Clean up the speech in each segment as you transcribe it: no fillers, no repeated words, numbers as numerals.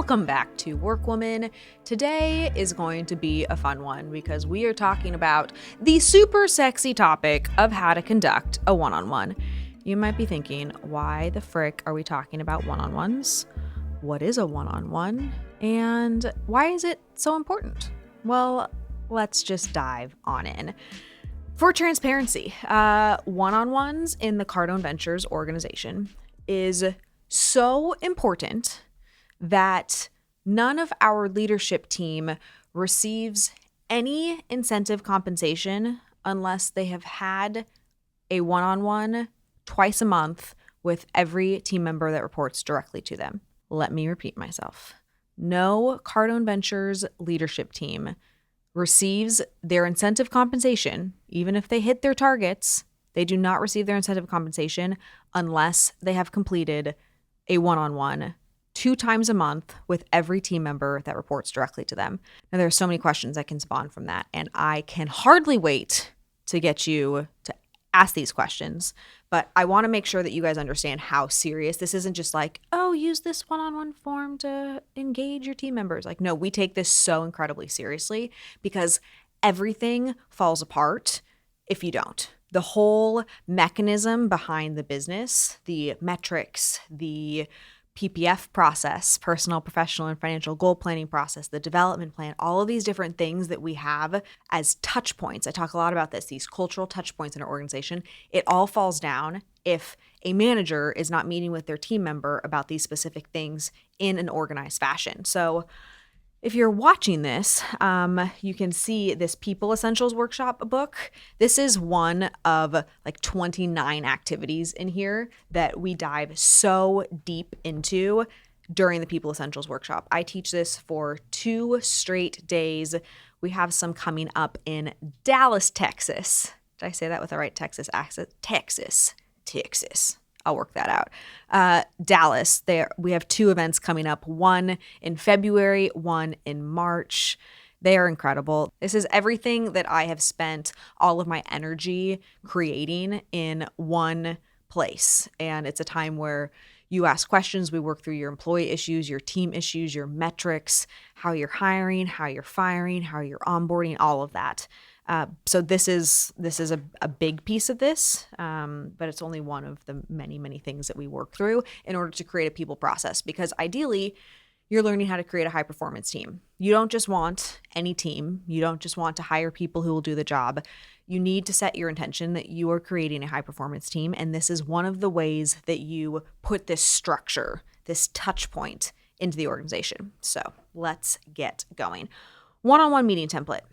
Welcome back to WorkWoman. Today is going to be a fun one because we are talking about the super sexy topic of how to conduct a one-on-one. You might be thinking, why the frick are we talking about one-on-ones? What is a one-on-one? And why is it so important? Well, let's just dive on in. For transparency, one-on-ones in the Cardone Ventures organization is so important that none of our leadership team receives any incentive compensation unless they have had a one-on-one twice a month with every team member that reports directly to them. Let me repeat myself. No Cardone Ventures leadership team receives their incentive compensation, even if they hit their targets. They do not receive their incentive compensation unless they have completed a one-on-one 2 times a month with every team member that reports directly to them. Now, there are so many questions that can spawn from that, and I can hardly wait to get you to ask these questions. But I want to make sure that you guys understand how serious this isn't just like, oh, use this one-on-one form to engage your team members. Like, no, we take this so incredibly seriously because everything falls apart if you don't. The whole mechanism behind the business, the metrics, the PPF process, personal, professional, and financial goal planning process, the development plan, all of these different things that we have as touch points. I talk a lot about this, these cultural touch points in our organization. It all falls down if a manager is not meeting with their team member about these specific things in an organized fashion. So if you're watching this, you can see this People Essentials Workshop book. This is one of like 29 activities in here that we dive so deep into during the People Essentials Workshop. I teach this for 2 straight days. We have some coming up in Dallas, Texas. Did I say that with the right Texas accent? Texas. I'll work that out. Dallas, we have 2 events coming up, one in February, one in March. They are incredible. This is everything that I have spent all of my energy creating in one place. And it's a time where you ask questions, we work through your employee issues, your team issues, your metrics, how you're hiring, how you're firing, how you're onboarding, all of that. So this is a big piece of this, but it's only one of the many, many things that we work through in order to create a people process. Because ideally, you're learning how to create a high performance team. You don't just want any team. You don't just want to hire people who will do the job. You need to set your intention that you are creating a high performance team. And this is one of the ways that you put this structure, this touch point into the organization. So let's get going. One-on-one meeting template.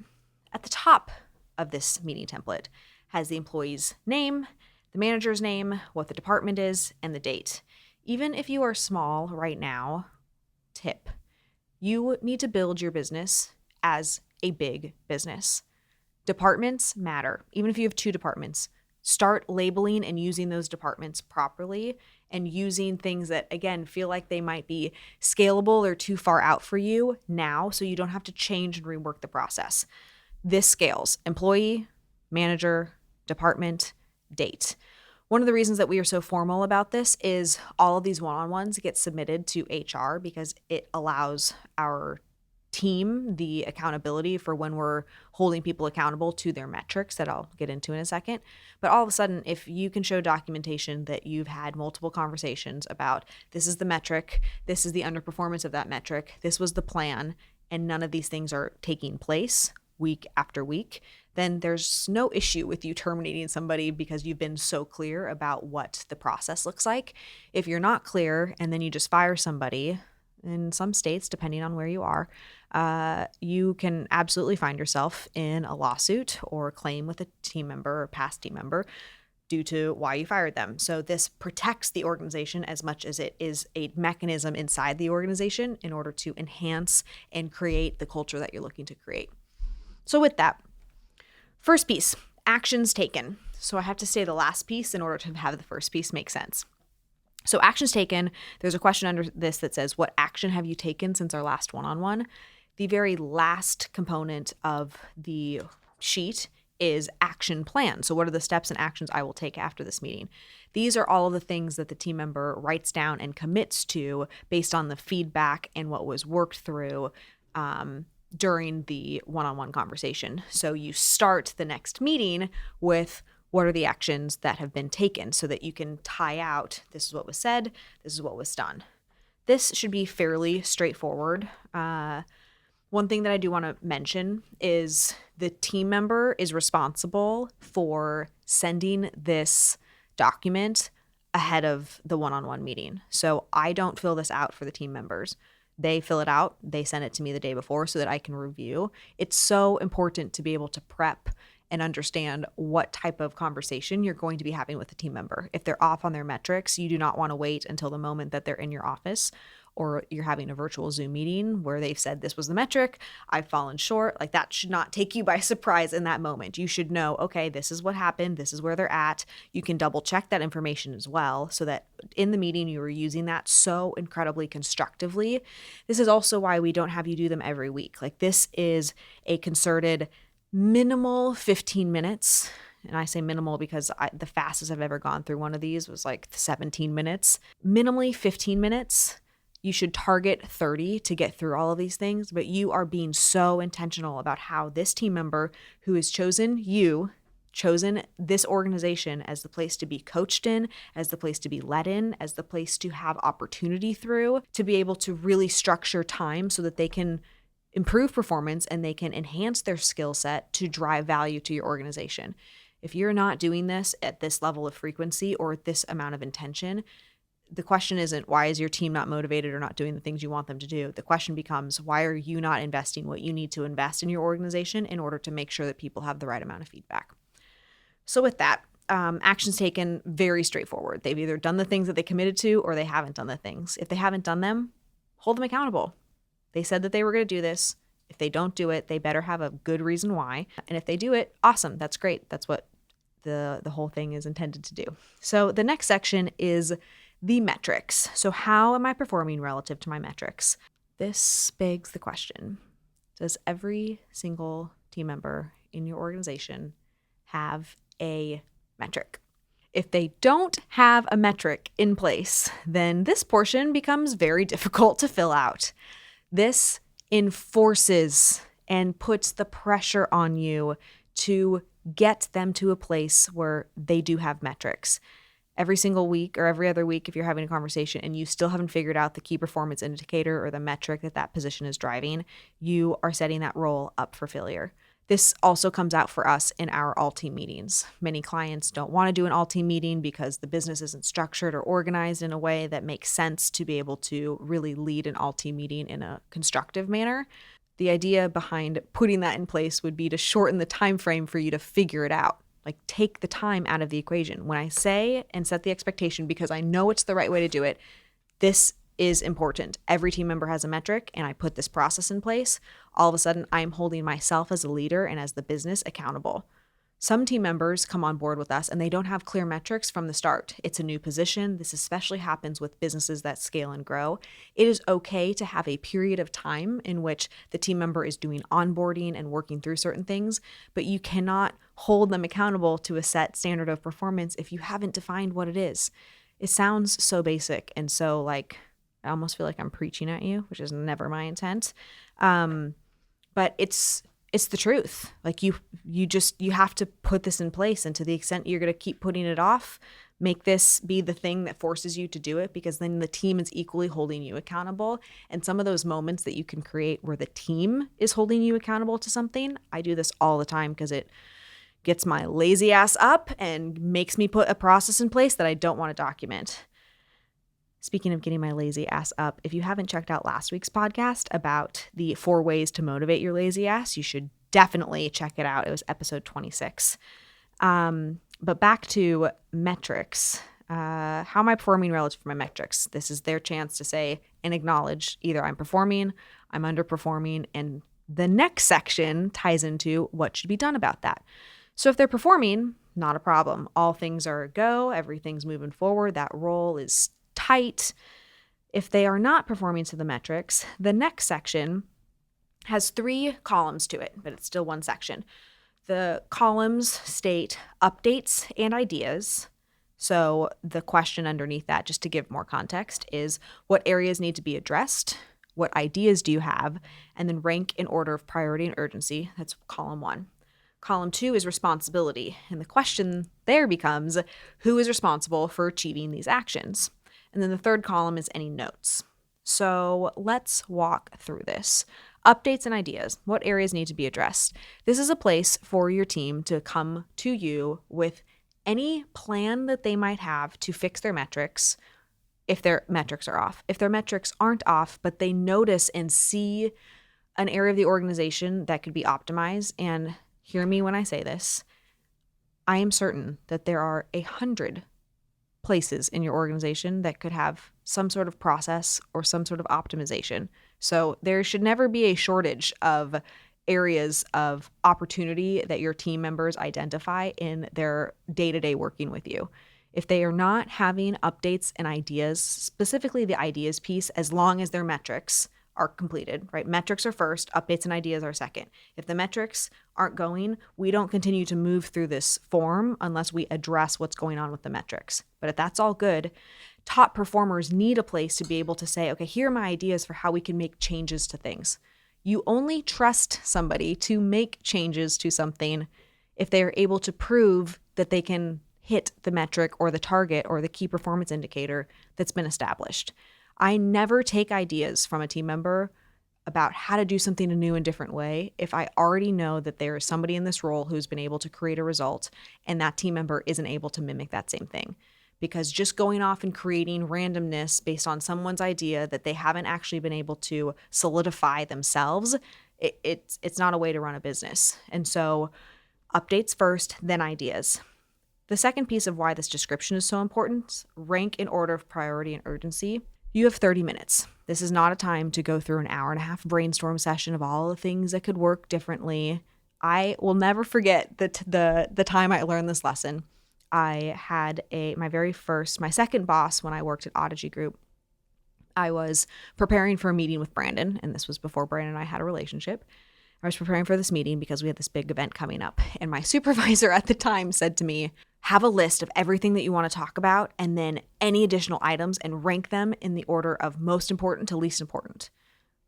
At the top of this meeting template has the employee's name, the manager's name, what the department is, and the date. Even if you are small right now, tip, you need to build your business as a big business. Departments matter. Even if you have 2 departments, start labeling and using those departments properly and using things that, again, feel like they might be scalable or too far out for you now so you don't have to change and rework the process. This scales: employee, manager, department, date. One of the reasons that we are so formal about this is all of these one-on-ones get submitted to HR because it allows our team the accountability for when we're holding people accountable to their metrics that I'll get into in a second. But all of a sudden, if you can show documentation that you've had multiple conversations about this is the metric, this is the underperformance of that metric, this was the plan, and none of these things are taking place week after week, then there's no issue with you terminating somebody because you've been so clear about what the process looks like. If you're not clear and then you just fire somebody, in some states, depending on where you are, you can absolutely find yourself in a lawsuit or a claim with a team member or past team member due to why you fired them. So this protects the organization as much as it is a mechanism inside the organization in order to enhance and create the culture that you're looking to create. So with that, first piece, actions taken. So I have to say the last piece in order to have the first piece make sense. So actions taken, there's a question under this that says, what action have you taken since our last one-on-one? The very last component of the sheet is action plan. So what are the steps and actions I will take after this meeting? These are all of the things that the team member writes down and commits to based on the feedback and what was worked through during the one-on-one conversation. So you start the next meeting with what are the actions that have been taken so that you can tie out, this is what was said, this is what was done. This should be fairly straightforward. One thing that I do want to mention is the team member is responsible for sending this document ahead of the one-on-one meeting. So I don't fill this out for the team members. They fill it out, they send it to me the day before so that I can review. It's so important to be able to prep and understand what type of conversation you're going to be having with the team member. If they're off on their metrics, you do not want to wait until the moment that they're in your office or you're having a virtual Zoom meeting where they've said this was the metric, I've fallen short. Like that should not take you by surprise in that moment. You should know, okay, this is what happened. This is where they're at. You can double check that information as well so that in the meeting you were using that so incredibly constructively. This is also why we don't have you do them every week. Like this is a concerted minimal 15 minutes. And I say minimal because the fastest I've ever gone through one of these was like 17 minutes. Minimally 15 minutes. You should target 30 to get through all of these things, but you are being so intentional about how this team member who has chosen this organization as the place to be coached in, as the place to be led in, as the place to have opportunity through, to be able to really structure time so that they can improve performance and they can enhance their skill set to drive value to your organization. If you're not doing this at this level of frequency or at this amount of intention, the question isn't why is your team not motivated or not doing the things you want them to do? The question becomes why are you not investing what you need to invest in your organization in order to make sure that people have the right amount of feedback? So with that, actions taken, very straightforward. They've either done the things that they committed to or they haven't done the things. If they haven't done them, hold them accountable. They said that they were going to do this. If they don't do it, they better have a good reason why. And if they do it, awesome. That's great. That's what the whole thing is intended to do. So the next section is the metrics. So how am I performing relative to my metrics? This begs the question, does every single team member in your organization have a metric? If they don't have a metric in place, then this portion becomes very difficult to fill out. This enforces and puts the pressure on you to get them to a place where they do have metrics. Every single week or every other week, if you're having a conversation and you still haven't figured out the key performance indicator or the metric that position is driving, you are setting that role up for failure. This also comes out for us in our all-team meetings. Many clients don't want to do an all-team meeting because the business isn't structured or organized in a way that makes sense to be able to really lead an all-team meeting in a constructive manner. The idea behind putting that in place would be to shorten the time frame for you to figure it out. Like take the time out of the equation. When I say and set the expectation because I know it's the right way to do it, this is important. Every team member has a metric and I put this process in place. All of a sudden, I'm holding myself as a leader and as the business accountable. Some team members come on board with us and they don't have clear metrics from the start. It's a new position. This especially happens with businesses that scale and grow. It is okay to have a period of time in which the team member is doing onboarding and working through certain things, but you cannot hold them accountable to a set standard of performance if you haven't defined what it is. It sounds so basic and so like, I almost feel like I'm preaching at you, which is never my intent. But it's the truth. Like you have to put this in place. And to the extent you're going to keep putting it off, make this be the thing that forces you to do it, because then the team is equally holding you accountable. And some of those moments that you can create where the team is holding you accountable to something, I do this all the time because it gets my lazy ass up and makes me put a process in place that I don't want to document. Speaking of getting my lazy ass up, if you haven't checked out last week's podcast about the 4 ways to motivate your lazy ass, you should definitely check it out. It was episode 26. But back to metrics. How am I performing relative to my metrics? This is their chance to say and acknowledge either I'm performing, I'm underperforming, and the next section ties into what should be done about that. So if they're performing, not a problem. All things are a go. Everything's moving forward. That role is tight. If they are not performing to the metrics, the next section has 3 columns to it, but it's still one section. The columns state updates and ideas, So the question underneath that, just to give more context, is what areas need to be addressed? What ideas do you have? And then rank in order of priority and urgency. That's column 1. Column 2 is responsibility. And the question there becomes, who is responsible for achieving these actions? And then the third column is any notes. So let's walk through this. Updates and ideas. What areas need to be addressed? This is a place for your team to come to you with any plan that they might have to fix their metrics if their metrics are off. If their metrics aren't off, but they notice and see an area of the organization that could be optimized, and hear me when I say this, I am certain that there are 100 places in your organization that could have some sort of process or some sort of optimization. So there should never be a shortage of areas of opportunity that your team members identify in their day-to-day working with you. If they are not having updates and ideas, specifically the ideas piece, as long as their metrics are completed, right? Metrics are first, updates and ideas are second. If the metrics aren't going, we don't continue to move through this form unless we address what's going on with the metrics. But if that's all good, top performers need a place to be able to say, okay, here are my ideas for how we can make changes to things. You only trust somebody to make changes to something if they are able to prove that they can hit the metric or the target or the key performance indicator that's been established. I never take ideas from a team member about how to do something a new and different way if I already know that there is somebody in this role who's been able to create a result and that team member isn't able to mimic that same thing. Because just going off and creating randomness based on someone's idea that they haven't actually been able to solidify themselves, it's not a way to run a business. And so updates first, then ideas. The second piece of why this description is so important, rank in order of priority and urgency. You have 30 minutes. This is not a time to go through an hour and a half brainstorm session of all the things that could work differently. I will never forget the time I learned this lesson. I had my second boss when I worked at Audigy Group. I was preparing for a meeting with Brandon, and this was before Brandon and I had a relationship. I was preparing for this meeting because we had this big event coming up. And my supervisor at the time said to me, have a list of everything that you want to talk about and then any additional items and rank them in the order of most important to least important.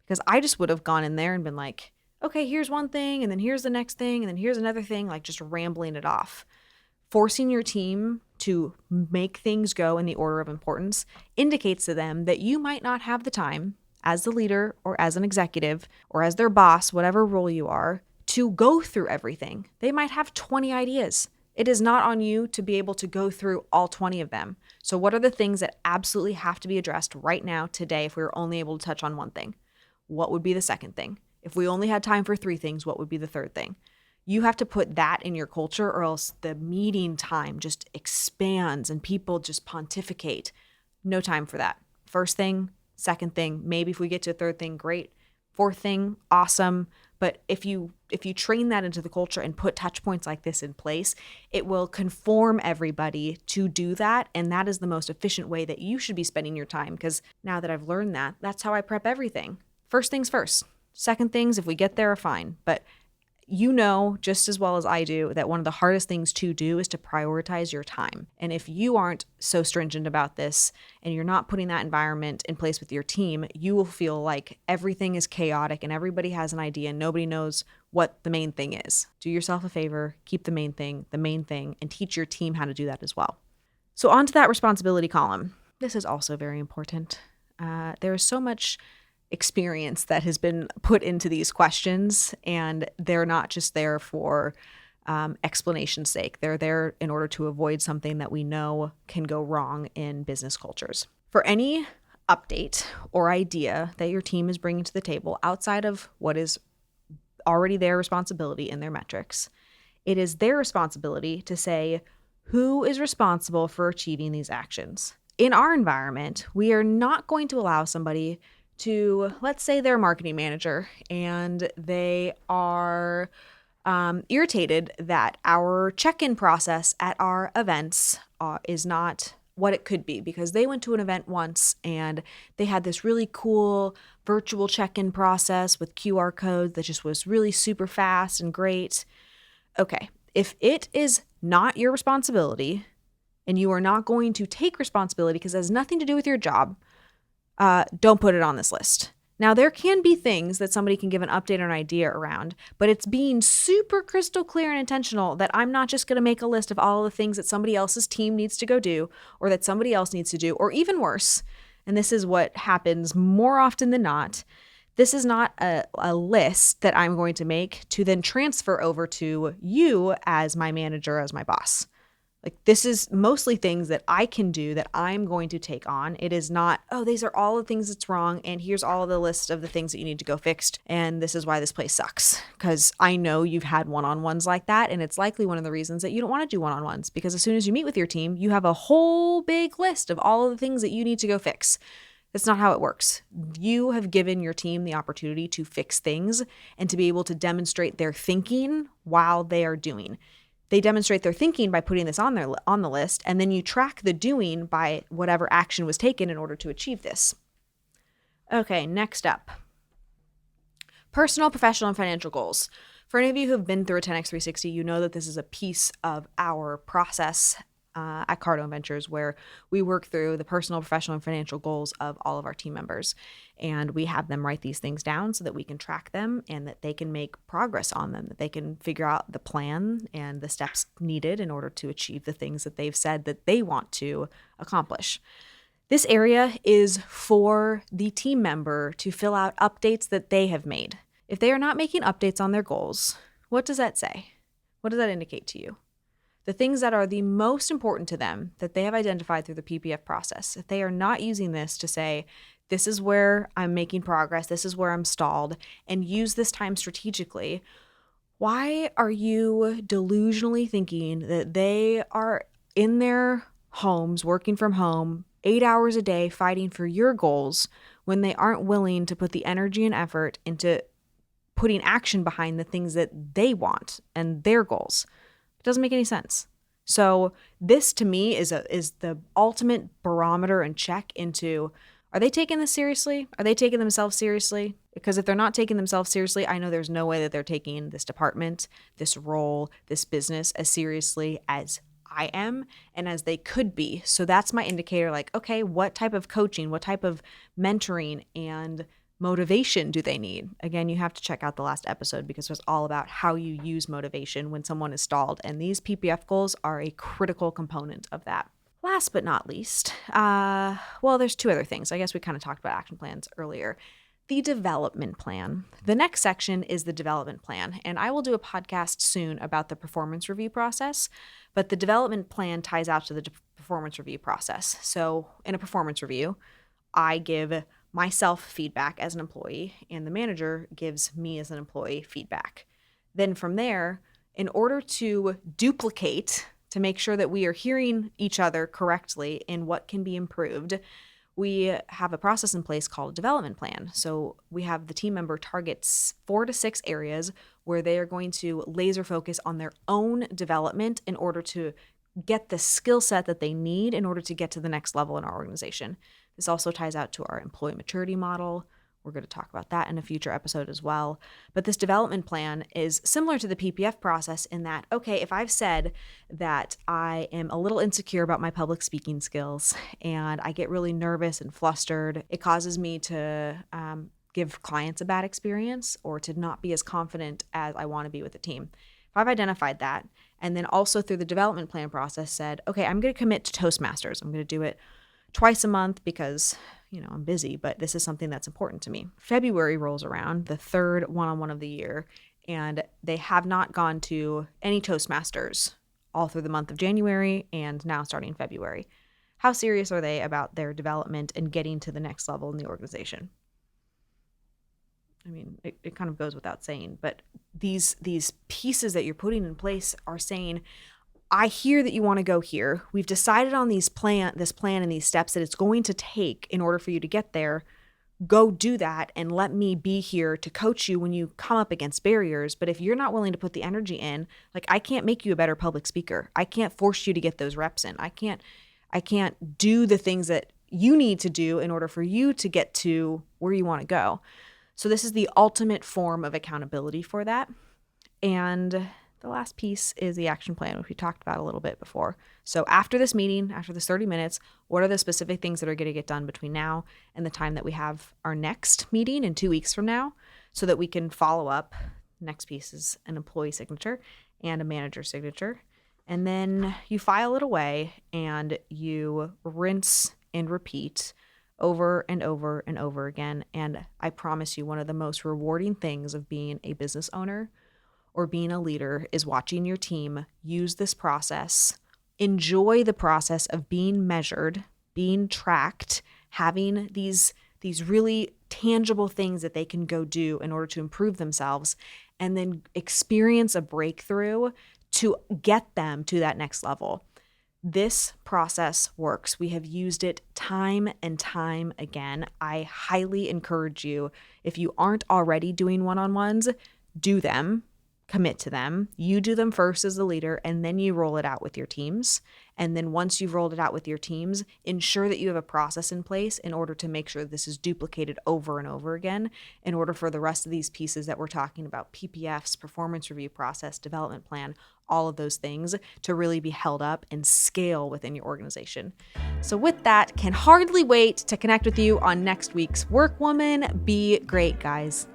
Because I just would have gone in there and been like, okay, here's one thing, and then here's the next thing, and then here's another thing, like just rambling it off. Forcing your team to make things go in the order of importance indicates to them that you might not have the time as the leader or as an executive or as their boss, whatever role you are, to go through everything. They might have 20 ideas. It is not on you to be able to go through all 20 of them. So what are the things that absolutely have to be addressed right now, today, if we were only able to touch on one thing? What would be the second thing? If we only had time for 3 things, what would be the third thing? You have to put that in your culture or else the meeting time just expands and people just pontificate. No time for that. First thing, second thing, maybe if we get to a third thing, great. Fourth thing, awesome. But if you train that into the culture and put touch points like this in place, it will conform everybody to do that. And that is the most efficient way that you should be spending your time. Because now that I've learned that, that's how I prep everything. First things first. Second things, if we get there, are fine. But you know just as well as I do that one of the hardest things to do is to prioritize your time. And if you aren't so stringent about this and you're not putting that environment in place with your team, you will feel like everything is chaotic and everybody has an idea and nobody knows what the main thing is. Do yourself a favor, keep the main thing, and teach your team how to do that as well. So on to that responsibility column. This is also very important. There is so much experience that has been put into these questions, and they're not just there for explanation's sake. They're there in order to avoid something that we know can go wrong in business cultures. For any update or idea that your team is bringing to the table outside of what is already their responsibility in their metrics, it is their responsibility to say who is responsible for achieving these actions. In our environment, we are not going to allow somebody to, let's say they're a marketing manager and they are irritated that our check-in process at our events is not what it could be, because they went to an event once and they had this really cool virtual check-in process with QR codes that just was really super fast and great. Okay, if it is not your responsibility and you are not going to take responsibility because it has nothing to do with your job, don't put it on this list. Now, there can be things that somebody can give an update or an idea around, but it's being super crystal clear and intentional that I'm not just going to make a list of all the things that somebody else's team needs to go do or that somebody else needs to do, or even worse, and this is what happens more often than not, this is not a list that I'm going to make to then transfer over to you as my manager, as my boss. Like, this is mostly things that I can do that I'm going to take on. It is not, oh, these are all the things that's wrong, and here's all the list of the things that you need to go fixed, and this is why this place sucks. Because I know you've had one-on-ones like that, and it's likely one of the reasons that you don't want to do one-on-ones, because as soon as you meet with your team, you have a whole big list of all of the things that you need to go fix. That's not how it works. You have given your team the opportunity to fix things and to be able to demonstrate their thinking while they are doing. They demonstrate their thinking by putting this on the list, and then you track the doing by whatever action was taken in order to achieve this. Okay, next up. Personal, professional, and financial goals. For any of you who have been through a 10x360, you know that this is a piece of our process at Cardone Ventures, where we work through the personal, professional, and financial goals of all of our team members. And we have them write these things down so that we can track them and that they can make progress on them, that they can figure out the plan and the steps needed in order to achieve the things that they've said that they want to accomplish. This area is for the team member to fill out updates that they have made. If they are not making updates on their goals, what does that say? What does that indicate to you? The things that are the most important to them that they have identified through the PPF process, if they are not using this to say, this is where I'm making progress, this is where I'm stalled, and use this time strategically, why are you delusionally thinking that they are in their homes, working from home, 8 hours a day, fighting for your goals when they aren't willing to put the energy and effort into putting action behind the things that they want and their goals? It doesn't make any sense. So this to me is the ultimate barometer and check into, are they taking this seriously? Are they taking themselves seriously? Because if they're not taking themselves seriously, I know there's no way that they're taking this department, this role, this business as seriously as I am and as they could be. So that's my indicator, like, okay, what type of coaching, what type of mentoring and motivation do they need? Again, you have to check out the last episode because it was all about how you use motivation when someone is stalled. And these PPF goals are a critical component of that. Last but not least, there's two other things. I guess we kind of talked about action plans earlier. The development plan. The next section is the development plan. And I will do a podcast soon about the performance review process, but the development plan ties out to the performance review process. So in a performance review, I give myself feedback as an employee, and the manager gives me as an employee feedback. Then from there, in order to duplicate, to make sure that we are hearing each other correctly in what can be improved, we have a process in place called a development plan. So we have the team member targets 4 to 6 areas where they are going to laser focus on their own development in order to get the skill set that they need in order to get to the next level in our organization. This also ties out to our employee maturity model. We're going to talk about that in a future episode as well. But this development plan is similar to the PPF process in that, okay, if I've said that I am a little insecure about my public speaking skills and I get really nervous and flustered, it causes me to give clients a bad experience or to not be as confident as I want to be with the team. If I've identified that, and then also through the development plan process said, okay, I'm going to commit to Toastmasters. I'm going to do it twice a month because, I'm busy, but this is something that's important to me. February rolls around, the third one-on-one of the year, and they have not gone to any Toastmasters all through the month of January and now starting February. How serious are they about their development and getting to the next level in the organization? I mean, it kind of goes without saying, but these pieces that you're putting in place are saying, I hear that you want to go here. We've decided on this plan and these steps that it's going to take in order for you to get there. Go do that and let me be here to coach you when you come up against barriers. But if you're not willing to put the energy in, like, I can't make you a better public speaker. I can't force you to get those reps in. I can't do the things that you need to do in order for you to get to where you want to go. So this is the ultimate form of accountability for that. And the last piece is the action plan, which we talked about a little bit before. So after this meeting, after this 30 minutes, what are the specific things that are going to get done between now and the time that we have our next meeting in 2 weeks from now, so that we can follow up? Next piece is an employee signature and a manager signature. And then you file it away and you rinse and repeat over and over and over again. And I promise you, one of the most rewarding things of being a business owner or being a leader is watching your team use this process, enjoy the process of being measured, being tracked, having these really tangible things that they can go do in order to improve themselves, and then experience a breakthrough to get them to that next level. This process works. We have used it time and time again. I highly encourage you, if you aren't already doing one-on-ones, do them. Commit to them. You do them first as the leader, and then you roll it out with your teams. And then once you've rolled it out with your teams, ensure that you have a process in place in order to make sure this is duplicated over and over again, in order for the rest of these pieces that we're talking about, PPFs, performance review process, development plan, all of those things, to really be held up and scale within your organization. So with that, can hardly wait to connect with you on next week's WorkWoman. Be great, guys.